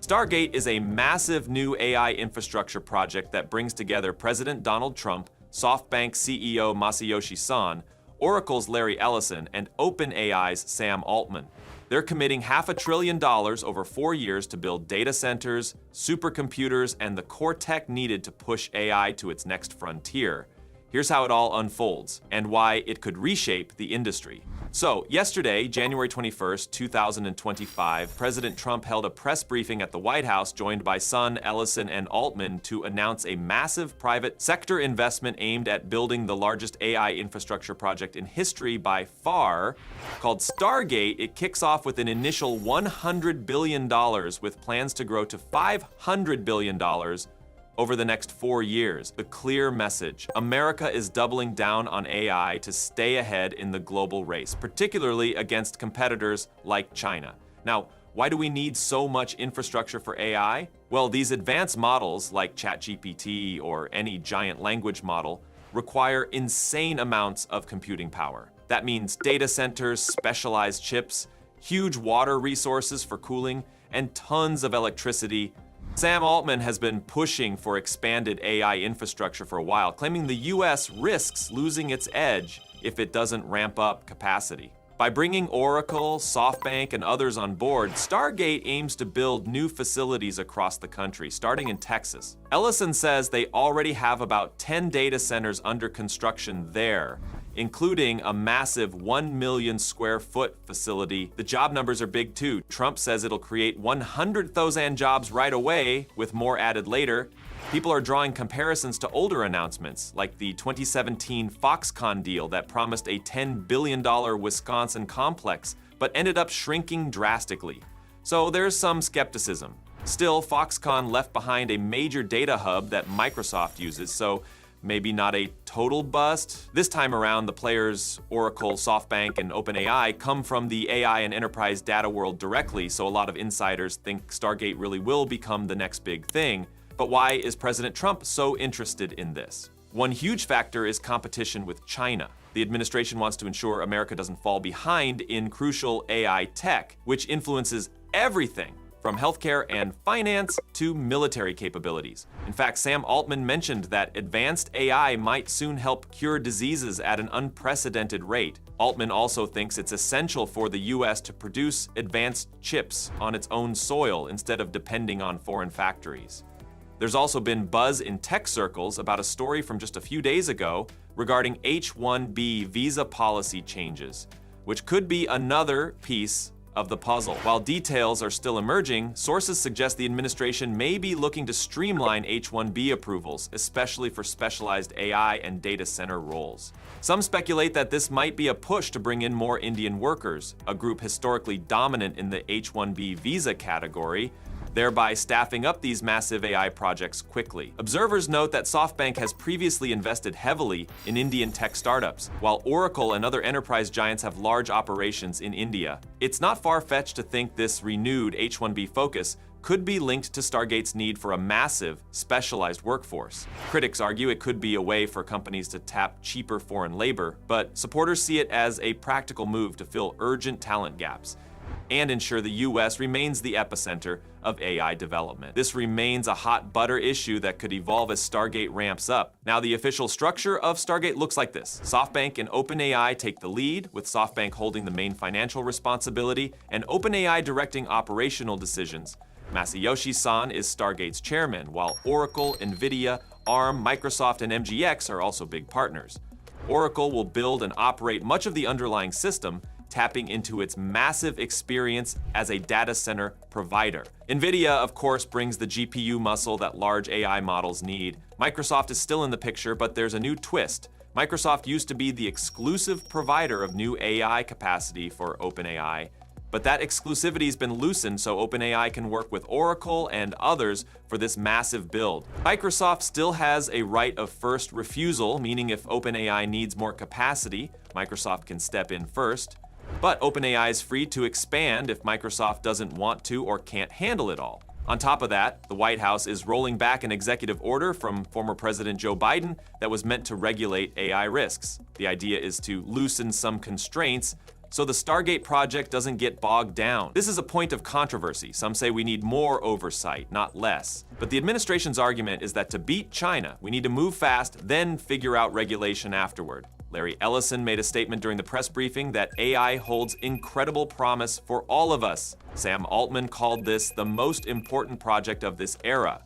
STARGATE is a massive new AI infrastructure project that brings together President Donald Trump, SoftBank CEO Masayoshi Son, Oracle's Larry Ellison, and OpenAI's Sam Altman. They're committing $500 billion over 4 years to build data centers, supercomputers, and the core tech needed to push AI to its next frontier. Here's how it all unfolds, and why it could reshape the industry. So, yesterday, January 21st, 2025, President Trump held a press briefing at the White House joined by Son, Ellison, and Altman to announce a massive private sector investment aimed at building the largest AI infrastructure project in history by far. Called STARGATE, it kicks off with an initial $100 billion with plans to grow to $500 billion over the next 4 years. The clear message: America is doubling down on AI to stay ahead in the global race, particularly against competitors like China. Now, why do we need so much infrastructure for AI? Well, these advanced models like ChatGPT or any giant language model require insane amounts of computing power. That means data centers, specialized chips, huge water resources for cooling, and tons of electricity. Sam Altman has been pushing for expanded AI infrastructure for a while, claiming the US risks losing its edge if it doesn't ramp up capacity. By bringing Oracle, SoftBank, and others on board, STARGATE aims to build new facilities across the country, starting in Texas. Ellison says they already have about 10 data centers under construction there, including a massive 1 million square foot facility. The job numbers are big too. Trump says it'll create 100,000 jobs right away, with more added later. People are drawing comparisons to older announcements, like the 2017 Foxconn deal that promised a $10 billion Wisconsin complex, but ended up shrinking drastically. So there's some skepticism. Still, Foxconn left behind a major data hub that Microsoft uses, so maybe not a total bust. This time around, the players Oracle, SoftBank, and OpenAI come from the AI and enterprise data world directly, so a lot of insiders think STARGATE really will become the next big thing. But why is President Trump so interested in this? One huge factor is competition with China. The administration wants to ensure America doesn't fall behind in crucial AI tech, which influences everything from healthcare and finance to military capabilities. In fact, Sam Altman mentioned that advanced AI might soon help cure diseases at an unprecedented rate. Altman also thinks it's essential for the US to produce advanced chips on its own soil instead of depending on foreign factories. There's also been buzz in tech circles about a story from just a few days ago regarding H-1B visa policy changes, which could be another piece of the puzzle. While details are still emerging, sources suggest the administration may be looking to streamline H-1B approvals, especially for specialized AI and data center roles. Some speculate that this might be a push to bring in more Indian workers, a group historically dominant in the H-1B visa category, thereby staffing up these massive AI projects quickly. Observers note that SoftBank has previously invested heavily in Indian tech startups, while Oracle and other enterprise giants have large operations in India. It's not far-fetched to think this renewed H-1B focus could be linked to STARGATE's need for a massive, specialized workforce. Critics argue it could be a way for companies to tap cheaper foreign labor, but supporters see it as a practical move to fill urgent talent gaps and ensure the US remains the epicenter of AI development. This remains a hot butter issue that could evolve as STARGATE ramps up. Now, the official structure of STARGATE looks like this. SoftBank and OpenAI take the lead, with SoftBank holding the main financial responsibility and OpenAI directing operational decisions. Masayoshi Son is STARGATE's chairman, while Oracle, NVIDIA, ARM, Microsoft, and MGX are also big partners. Oracle will build and operate much of the underlying system, tapping into its massive experience as a data center provider. NVIDIA, of course, brings the GPU muscle that large AI models need. Microsoft is still in the picture, but there's a new twist. Microsoft used to be the exclusive provider of new AI capacity for OpenAI, but that exclusivity's been loosened so OpenAI can work with Oracle and others for this massive build. Microsoft still has a right of first refusal, meaning if OpenAI needs more capacity, Microsoft can step in first. But OpenAI is free to expand if Microsoft doesn't want to or can't handle it all. On top of that, the White House is rolling back an executive order from former President Joe Biden that was meant to regulate AI risks. The idea is to loosen some constraints so the STARGATE project doesn't get bogged down. This is a point of controversy. Some say we need more oversight, not less. But the administration's argument is that to beat China, we need to move fast, then figure out regulation afterward. Larry Ellison made a statement during the press briefing that AI holds incredible promise for all of us. Sam Altman called this the most important project of this era.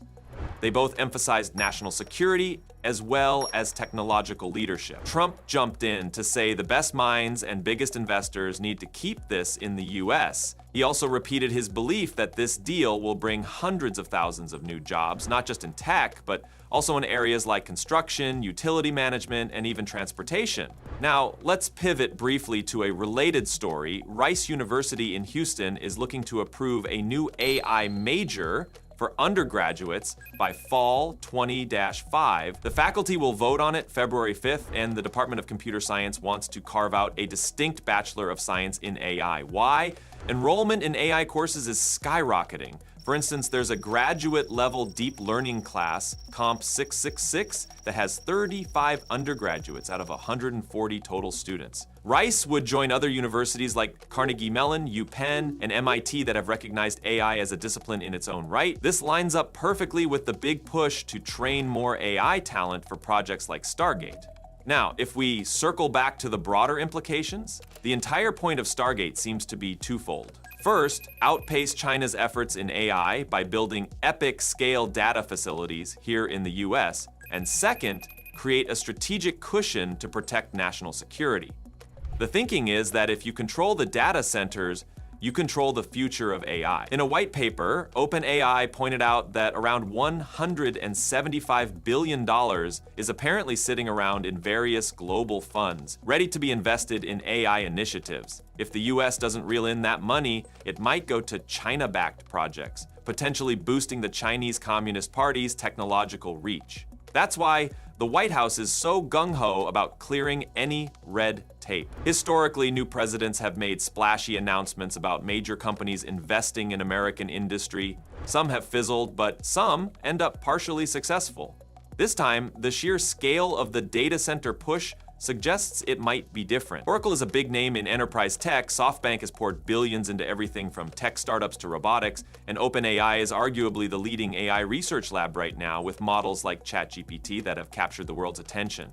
They both emphasized national security as well as technological leadership. Trump jumped in to say the best minds and biggest investors need to keep this in the US. He also repeated his belief that this deal will bring hundreds of thousands of new jobs, not just in tech, but also in areas like construction, utility management, and even transportation. Now, let's pivot briefly to a related story. Rice University in Houston is looking to approve a new AI major for undergraduates by fall 20-5. The faculty will vote on it February 5th, and the Department of Computer Science wants to carve out a distinct Bachelor of Science in AI. Why? Enrollment in AI courses is skyrocketing. For instance, there's a graduate-level deep learning class, Comp 666, that has 35 undergraduates out of 140 total students. Rice would join other universities like Carnegie Mellon, UPenn, and MIT that have recognized AI as a discipline in its own right. This lines up perfectly with the big push to train more AI talent for projects like STARGATE. Now, if we circle back to the broader implications, the entire point of STARGATE seems to be twofold. First, outpace China's efforts in AI by building epic-scale data facilities here in the US, and second, create a strategic cushion to protect national security. The thinking is that if you control the data centers, you control the future of AI. In a white paper, OpenAI pointed out that around $175 billion is apparently sitting around in various global funds, ready to be invested in AI initiatives. If the US doesn't reel in that money, it might go to China-backed projects, potentially boosting the Chinese Communist Party's technological reach. That's why the White House is so gung-ho about clearing any red tape. Historically, new presidents have made splashy announcements about major companies investing in American industry. Some have fizzled, but some end up partially successful. This time, the sheer scale of the data center push suggests it might be different. Oracle is a big name in enterprise tech. SoftBank has poured billions into everything from tech startups to robotics, and OpenAI is arguably the leading AI research lab right now with models like ChatGPT that have captured the world's attention.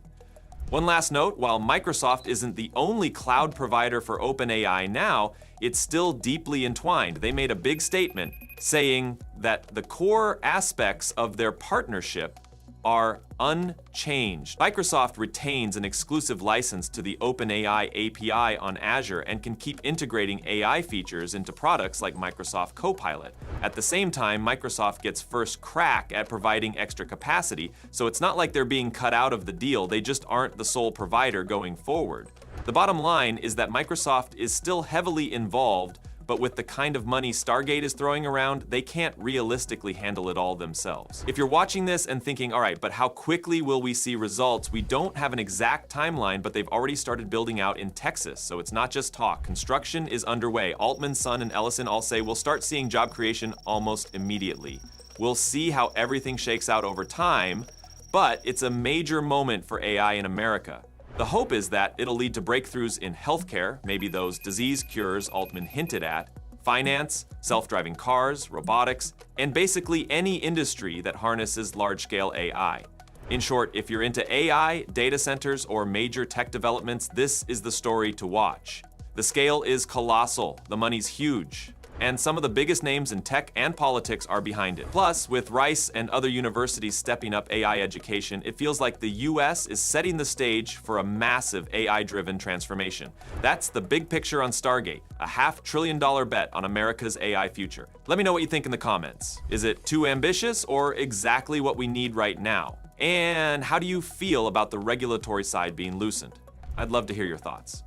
One last note, while Microsoft isn't the only cloud provider for OpenAI now, it's still deeply entwined. They made a big statement saying that the core aspects of their partnership are unchanged. Microsoft retains an exclusive license to the OpenAI API on Azure and can keep integrating AI features into products like Microsoft Copilot. At the same time, Microsoft gets first crack at providing extra capacity, so it's not like they're being cut out of the deal, they just aren't the sole provider going forward. The bottom line is that Microsoft is still heavily involved, but with the kind of money STARGATE is throwing around, they can't realistically handle it all themselves. If you're watching this and thinking, all right, but how quickly will we see results? We don't have an exact timeline, but they've already started building out in Texas, so it's not just talk. Construction is underway. Altman, Sun, and Ellison all say we'll start seeing job creation almost immediately. We'll see how everything shakes out over time, but it's a major moment for AI in America. The hope is that it'll lead to breakthroughs in healthcare, maybe those disease cures Altman hinted at, finance, self-driving cars, robotics, and basically any industry that harnesses large-scale AI. In short, if you're into AI, data centers, or major tech developments, this is the story to watch. The scale is colossal, the money's huge, and some of the biggest names in tech and politics are behind it. Plus, with Rice and other universities stepping up AI education, it feels like the US is setting the stage for a massive AI-driven transformation. That's the big picture on STARGATE, a $500 billion bet on America's AI future. Let me know what you think in the comments. Is it too ambitious or exactly what we need right now? And how do you feel about the regulatory side being loosened? I'd love to hear your thoughts.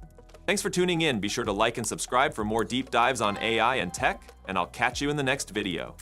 Thanks for tuning in. Be sure to like and subscribe for more deep dives on AI and tech, and I'll catch you in the next video.